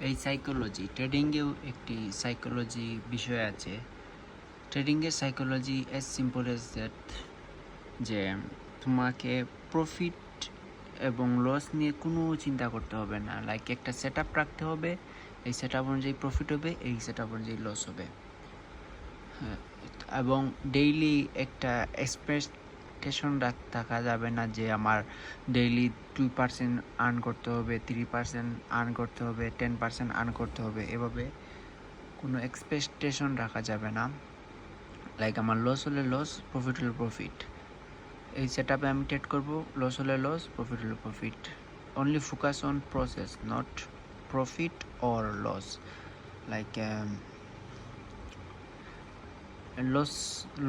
এই সাইকোলজি ট্রেডিংয়েও একটি সাইকোলজি বিষয় আছে। ট্রেডিংয়ের psychology as simple as that, যে তোমাকে প্রফিট এবং লস নিয়ে কোনো চিন্তা করতে হবে না। লাইক একটা সেট আপ রাখতে হবে, এই সেট আপ অনুযায়ী প্রফিট হবে, এই সেট আপ অনুযায়ী লস হবে। হ্যাঁ, এবং ডেইলি একটা এক্সপেকটেশন থাকা যাবে না যে আমার ডেইলি 2% আর্ন করতে হবে, 3% আর্ন করতে হবে, 10% আর্ন করতে হবে। এভাবে কোনো এক্সপেকটেশন রাখা যাবে না। লাইক আমার লস হলে লস, প্রফিট হলে প্রফিট, এই সেট আপে আমি ট্রেড করবো। লস হলে লস, প্রফিট হলে profit. Only focus on process, not profit or loss. Like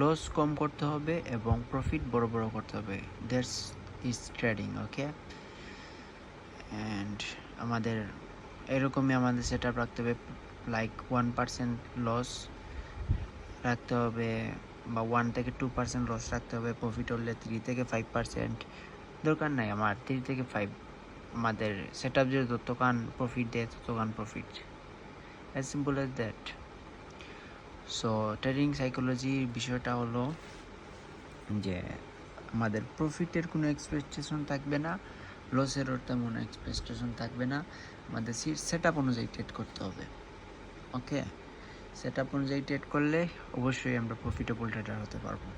loss কম করতে হবে এবং প্রফিট বড় বড় করতে হবে। That's is trading, okay. And আমাদের এরকমই আমাদের সেট আপ রাখতে হবে। লাইক 1% লস রাখতে হবে, বা 1 থেকে 2% লস রাখতে হবে। প্রফিট হলে 3 থেকে 5%। দরকার নাই আমার 3 থেকে 5, আমাদের সেট আপ যে যতক্ষণ প্রফিট দেয় ততক্ষণ profit, as simple as that. So trading সাইকোলজির বিষয়টা হলো যে আমাদের প্রফিটের কোনো এক্সপেকটেশন থাকবে না, লসেরও তেমন এক্সপেকটেশন থাকবে না। আমাদের সেট আপ অনুযায়ী ট্রেড করতে হবে, ওকে। সেট আপ অনুযায়ী ট্রেড করলে অবশ্যই আমরা প্রফিটেবল ট্রেডার হতে পারবো।